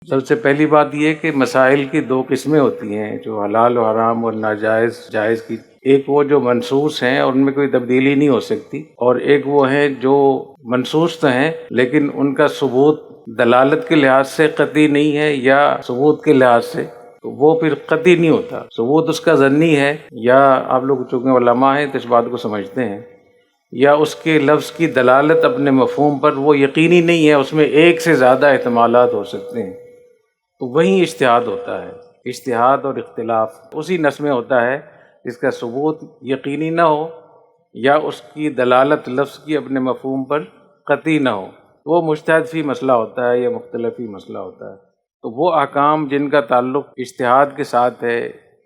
سب سے پہلی بات یہ کہ مسائل کی دو قسمیں ہوتی ہیں، جو حلال و حرام اور ناجائز جائز کی۔ ایک وہ جو منصوص ہیں اور ان میں کوئی تبدیلی نہیں ہو سکتی، اور ایک وہ ہیں جو منصوص تو ہیں لیکن ان کا ثبوت دلالت کے لحاظ سے قطعی نہیں ہے یا ثبوت کے لحاظ سے، تو وہ پھر قطعی نہیں ہوتا، ثبوت اس کا ظنی ہے، یا آپ لوگ چونکہ علماء ہیں تو اس بات کو سمجھتے ہیں، یا اس کے لفظ کی دلالت اپنے مفہوم پر وہ یقینی نہیں ہے، اس میں ایک سے زیادہ احتمالات ہو سکتے ہیں، تو وہیں اجتہاد ہوتا ہے۔ اجتہاد اور اختلاف اسی نس میں ہوتا ہے جس کا ثبوت یقینی نہ ہو یا اس کی دلالت لفظ کی اپنے مفہوم پر قطعی نہ ہو، وہ مجتہد فی مسئلہ ہوتا ہے یا مختلف فی مسئلہ ہوتا ہے۔ تو وہ احکام جن کا تعلق اجتہاد کے ساتھ ہے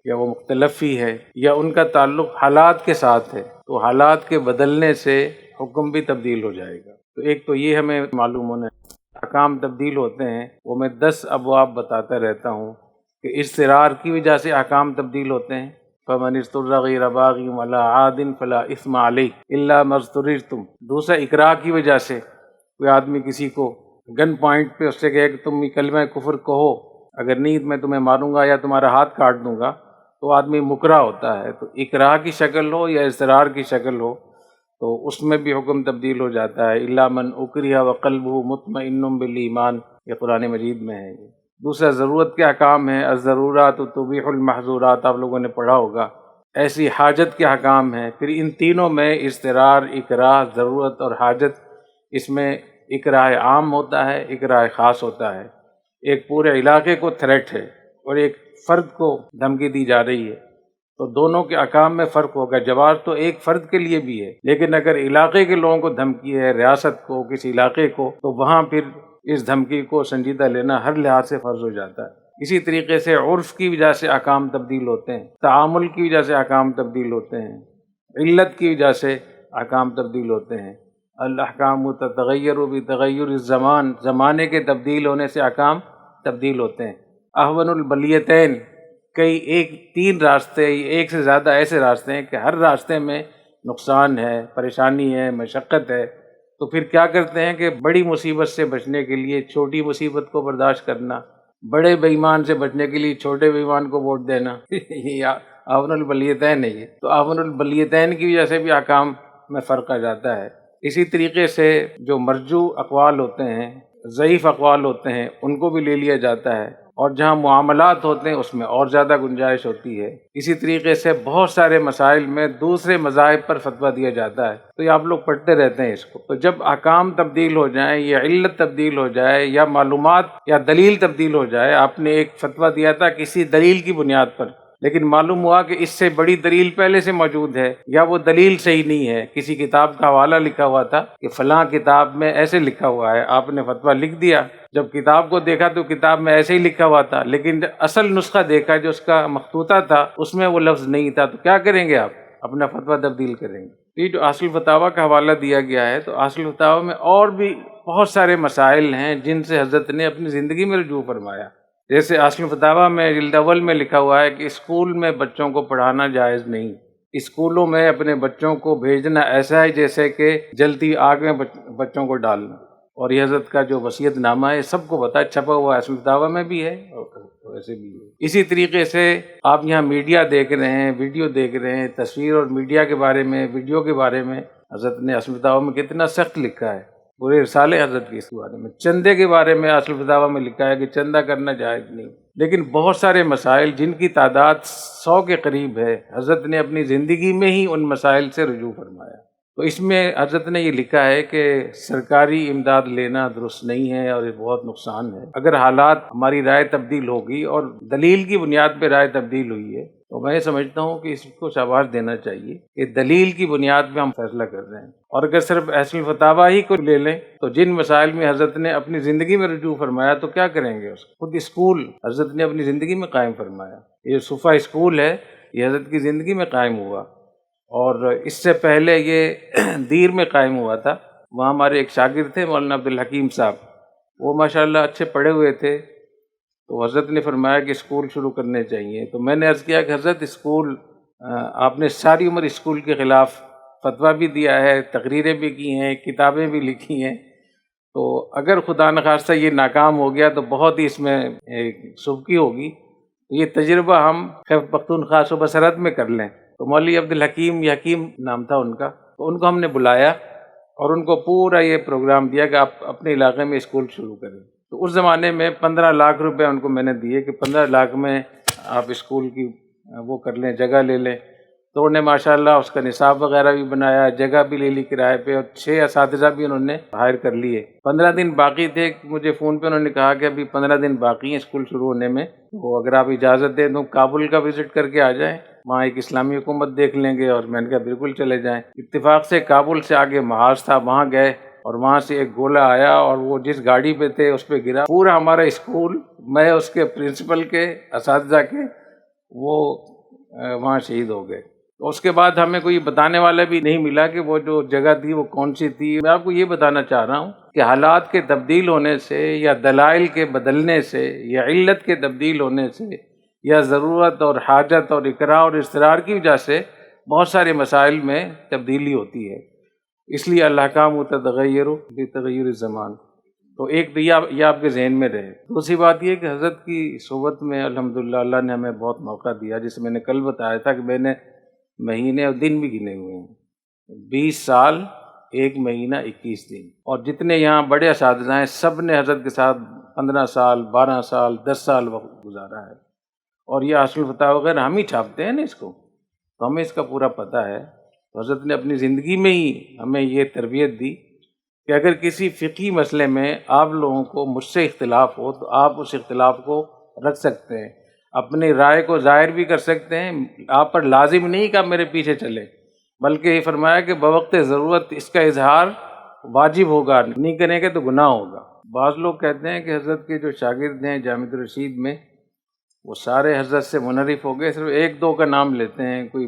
یا وہ مختلف فی ہے یا ان کا تعلق حالات کے ساتھ ہے، تو حالات کے بدلنے سے حکم بھی تبدیل ہو جائے گا۔ تو ایک تو یہ ہمیں معلوم ہونا ہے، احکام تبدیل ہوتے ہیں، وہ میں 10 ابواب بتاتا رہتا ہوں کہ اضطرار کی وجہ سے احکام تبدیل ہوتے ہیں۔ فَمَنِ اضْطُرَّ غَيْرَ بَاغٍ وَلَا عَادٍ فَلَا إِثْمَ عَلَيْهِ إِلَّا مَا اضْطُرِرْتُمْ۔ دوسرا اکراہ کی وجہ سے، کوئی آدمی کسی کو گن پوائنٹ پہ اس سے کہے کہ تم کلمہ کفر کہو، اگر نہیں میں تمہیں ماروں گا یا تمہارا ہاتھ کاٹ دوں گا، تو آدمی مکرہ ہوتا ہے۔ تو اکراہ کی شکل ہو یا اضطرار کی شکل ہو تو اس میں بھی حکم تبدیل ہو جاتا ہے۔ الا من اکرہ وقلبہ مطمئن بالایمان، یہ قرآن مجید میں ہے۔ دوسرا ضرورت کے احکام ہیں، الضرورات تبیح المحظورات، آپ لوگوں نے پڑھا ہوگا۔ ایسی حاجت کے احکام ہیں۔ پھر ان تینوں میں اضطرار، اکراہ، ضرورت اور حاجت، اس میں اکراہ عام ہوتا ہے، اکراہ خاص ہوتا ہے۔ ایک پورے علاقے کو تھریٹ ہے اور ایک فرد کو دھمکی دی جا رہی ہے، تو دونوں کے احکام میں فرق ہوگا۔ جواز تو ایک فرد کے لیے بھی ہے، لیکن اگر علاقے کے لوگوں کو دھمکی ہے، ریاست کو، کسی علاقے کو، تو وہاں پھر اس دھمکی کو سنجیدہ لینا ہر لحاظ سے فرض ہو جاتا ہے۔ اسی طریقے سے عرف کی وجہ سے احکام تبدیل ہوتے ہیں، تعامل کی وجہ سے احکام تبدیل ہوتے ہیں، علت کی وجہ سے احکام تبدیل ہوتے ہیں۔ الاحکام تتغیر بتغیر الزمان، زمانے کے تبدیل ہونے سے احکام تبدیل ہوتے ہیں۔ احون البلیتین، تین راستے، ایک سے زیادہ ایسے راستے ہیں کہ ہر راستے میں نقصان ہے، پریشانی ہے، مشقت ہے، تو پھر کیا کرتے ہیں کہ بڑی مصیبت سے بچنے کے لیے چھوٹی مصیبت کو برداشت کرنا، بڑے بے ایمان سے بچنے کے لیے چھوٹے بے ایمان کو ووٹ دینا، یہ احون البلیتین ہے۔ یہ تو احون البلیتین کی وجہ سے بھی احکام میں فرق آ جاتا ہے۔ اسی طریقے سے جو مرجو اقوال ہوتے ہیں، ضعیف اقوال ہوتے ہیں، ان کو بھی لے لیا جاتا ہے، اور جہاں معاملات ہوتے ہیں اس میں اور زیادہ گنجائش ہوتی ہے۔ اسی طریقے سے بہت سارے مسائل میں دوسرے مذاہب پر فتویٰ دیا جاتا ہے، تو یہ آپ لوگ پڑھتے رہتے ہیں اس کو۔ تو جب احکام تبدیل ہو جائیں یا علت تبدیل ہو جائے یا معلومات یا دلیل تبدیل ہو جائے، آپ نے ایک فتویٰ دیا تھا کسی دلیل کی بنیاد پر، لیکن معلوم ہوا کہ اس سے بڑی دلیل پہلے سے موجود ہے، یا وہ دلیل صحیح نہیں ہے، کسی کتاب کا حوالہ لکھا ہوا تھا کہ فلاں کتاب میں ایسے لکھا ہوا ہے، آپ نے فتویٰ لکھ دیا، جب کتاب کو دیکھا تو کتاب میں ایسے ہی لکھا ہوا تھا، لیکن اصل نسخہ دیکھا جو اس کا مخطوطہ تھا اس میں وہ لفظ نہیں تھا، تو کیا کریں گے؟ آپ اپنا فتویٰ تبدیل کریں گے۔ یہ جو اصل فتاویٰ کا حوالہ دیا گیا ہے، تو اصل فتاویٰ میں اور بھی بہت سارے مسائل ہیں جن سے حضرت نے اپنی زندگی میں رجوع فرمایا۔ جیسے اصل فتاویٰ میں جلد اول میں لکھا ہوا ہے کہ اسکول میں بچوں کو پڑھانا جائز نہیں، اسکولوں میں اپنے بچوں کو بھیجنا ایسا ہے جیسے کہ جلتی آگ میں بچوں کو ڈالنا، اور یہ حضرت کا جو وصیت نامہ ہے سب کو پتہ ہے، چھپا ہوا اصل فتاویٰ میں بھی ہے اور ویسے بھی ہے۔ اسی طریقے سے آپ یہاں میڈیا دیکھ رہے ہیں، ویڈیو دیکھ رہے ہیں، تصویر اور میڈیا کے بارے میں، ویڈیو کے بارے میں حضرت نے اصل فتاویٰ میں کتنا سخت لکھا ہے، پورے رسالے حضرت کے اس کے بارے میں۔ چندے کے بارے میں اصل فتاویٰ میں لکھا ہے کہ چندہ کرنا جائز نہیں، لیکن بہت سارے مسائل جن کی تعداد 100 کے قریب ہے، حضرت نے اپنی زندگی میں ہی ان مسائل سے رجوع فرمایا۔ تو اس میں حضرت نے یہ لکھا ہے کہ سرکاری امداد لینا درست نہیں ہے اور یہ بہت نقصان ہے۔ اگر حالات ہماری رائے تبدیل ہوگی اور دلیل کی بنیاد پہ رائے تبدیل ہوئی ہے، تو میں سمجھتا ہوں کہ اس کو شاباش دینا چاہیے کہ دلیل کی بنیاد پہ ہم فیصلہ کر رہے ہیں۔ اور اگر صرف اصل فتاویٰ ہی کو لے لیں تو جن مسائل میں حضرت نے اپنی زندگی میں رجوع فرمایا تو کیا کریں گے؟ اس خود اسکول حضرت نے اپنی زندگی میں قائم فرمایا، یہ صفا اسکول ہے، یہ حضرت کی زندگی میں قائم ہوا، اور اس سے پہلے یہ دیر میں قائم ہوا تھا۔ وہاں ہمارے ایک شاگرد تھے مولانا عبدالحکیم صاحب، وہ ماشاءاللہ اچھے پڑھے ہوئے تھے، تو حضرت نے فرمایا کہ اسکول شروع کرنے چاہیے۔ تو میں نے عرض کیا کہ حضرت اسکول، آپ نے ساری عمر اسکول کے خلاف فتویٰ بھی دیا ہے، تقریریں بھی کی ہیں، کتابیں بھی لکھی ہیں، تو اگر خدا نخواستہ یہ ناکام ہو گیا تو بہت ہی اس میں ایک سبکی ہوگی، تو یہ تجربہ ہم خیبر پختونخوا صوبہ سرحد میں کر لیں۔ تو مولوی عبدالحکیم، یہ حکیم نام تھا ان کا، تو ان کو ہم نے بلایا اور ان کو پورا یہ پروگرام دیا کہ آپ اپنے علاقے میں اسکول شروع کریں۔ تو اس زمانے میں 15 لاکھ روپے ان کو میں نے دیے کہ 15 لاکھ میں آپ اسکول کی وہ کر لیں، جگہ لے لیں۔ تو انہوں نے ماشاءاللہ اس کا نصاب وغیرہ بھی بنایا، جگہ بھی لے لی کرائے پہ، اور 6 اساتذہ بھی انہوں نے ہائر کر لیے۔ 15 دن باقی تھے، مجھے فون پہ انہوں نے کہا کہ ابھی 15 دن باقی ہیں اسکول شروع ہونے میں، تو اگر آپ اجازت دیں تو کابل کا وزٹ کر کے آ جائیں، وہاں ایک اسلامی حکومت دیکھ لیں گے۔ اور میں نے کہا بالکل چلے جائیں۔ اتفاق سے کابل سے آگے محاذ تھا، وہاں گئے اور وہاں سے ایک گولہ آیا اور وہ جس گاڑی پہ تھے اس پہ گرا، پورا ہمارا اسکول، میں اس کے پرنسپل کے، اساتذہ کے، وہ وہاں شہید ہو گئے۔ تو اس کے بعد ہمیں کوئی بتانے والا بھی نہیں ملا کہ وہ جو جگہ تھی وہ کون سی تھی۔ میں آپ کو یہ بتانا چاہ رہا ہوں کہ حالات کے تبدیل ہونے سے، یا دلائل کے بدلنے سے، یا علت کے تبدیل ہونے سے، یا ضرورت اور حاجت اور اکراہ اور اضطرار کی وجہ سے بہت سارے مسائل میں تبدیلی ہوتی ہے۔ اس لیے الاحکام تتغیر بتغیر الزمان۔ تو ایک تو یہ آپ کے ذہن میں رہے۔ دوسری بات یہ کہ حضرت کی صحبت میں الحمدللہ اللہ نے ہمیں بہت موقع دیا، جسے میں نے کل بتایا تھا کہ میں نے مہینے اور دن بھی گنے ہوئے ہیں۔ 20 سال 1 مہینہ 21 دن، اور جتنے یہاں بڑے اساتذہ ہیں سب نے حضرت کے ساتھ 15 سال 12 سال 10 سال وقت گزارا ہے۔ اور یہ اصل فتح وغیرہ ہم ہی چھاپتے ہیں نا اس کو، تو ہمیں اس کا پورا پتہ ہے۔ تو حضرت نے اپنی زندگی میں ہی ہمیں یہ تربیت دی کہ اگر کسی فقہی مسئلے میں آپ لوگوں کو مجھ سے اختلاف ہو تو آپ اس اختلاف کو رکھ سکتے ہیں، اپنی رائے کو ظاہر بھی کر سکتے ہیں، آپ پر لازم نہیں کہ آپ میرے پیچھے چلے، بلکہ یہ فرمایا کہ بوقت ضرورت اس کا اظہار واجب ہوگا، نہیں کریں گے تو گناہ ہوگا۔ بعض لوگ کہتے ہیں کہ حضرت کے جو شاگرد ہیں جامعۃ الرشید میں، وہ سارے حضرت سے منحرف ہو گئے، صرف 1-2 کا نام لیتے ہیں، کوئی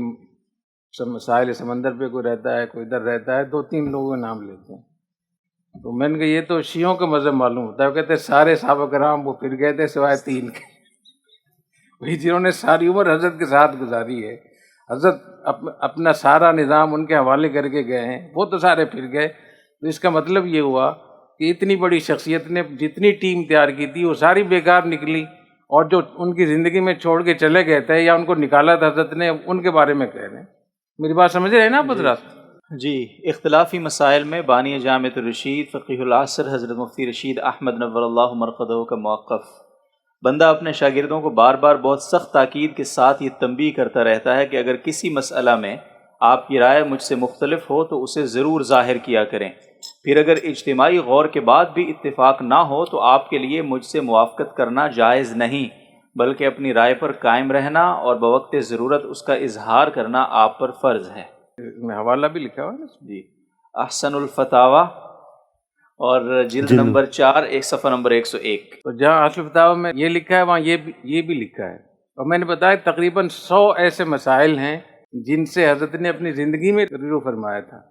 ساحل سمندر پہ کوئی رہتا ہے، کوئی ادھر رہتا ہے، 2-3 لوگوں کا نام لیتے ہیں۔ تو میں نے کہا یہ تو شیعوں کا مذہب معلوم ہوتا ہے۔ وہ کہتے ہیں سارے صحابہ کرام وہ پھر گئے تھے سوائے 3 کے، وہی جنہوں نے ساری عمر حضرت کے ساتھ گزاری ہے، حضرت اپنا سارا نظام ان کے حوالے کر کے گئے ہیں، وہ تو سارے پھر گئے۔ تو اس کا مطلب یہ ہوا کہ اتنی بڑی شخصیت نے جتنی ٹیم تیار کی تھی وہ ساری بیکار نکلی، اور جو ان کی زندگی میں چھوڑ کے چلے گئے تھے یا ان کو نکالا تھا حضرت نے، ان کے بارے میں کہہ رہے ہیں۔ میری بات سمجھ رہے ہیں نا حضرات؟ جی، اختلافی مسائل میں بانی جامعۃ الرشید فقیہ العصر حضرت مفتی رشید احمد نور اللہ مرقدہ کا موقف۔ بندہ اپنے شاگردوں کو بار بار بہت سخت تاکید کے ساتھ یہ تنبیہ کرتا رہتا ہے کہ اگر کسی مسئلہ میں آپ کی رائے مجھ سے مختلف ہو تو اسے ضرور ظاہر کیا کریں، پھر اگر اجتماعی غور کے بعد بھی اتفاق نہ ہو تو آپ کے لیے مجھ سے موافقت کرنا جائز نہیں، بلکہ اپنی رائے پر قائم رہنا اور بوقت ضرورت اس کا اظہار کرنا آپ پر فرض ہے۔ میں حوالہ بھی لکھا ہوا ہے نا جی، احسن الفتاوی اور جلد نمبر 4 صفحہ نمبر 101۔ تو جہاں اصل فتاوی میں یہ لکھا ہے وہاں یہ بھی لکھا ہے۔ اور میں نے بتایا تقریباً 100 ایسے مسائل ہیں جن سے حضرت نے اپنی زندگی میں رجوع فرمایا تھا۔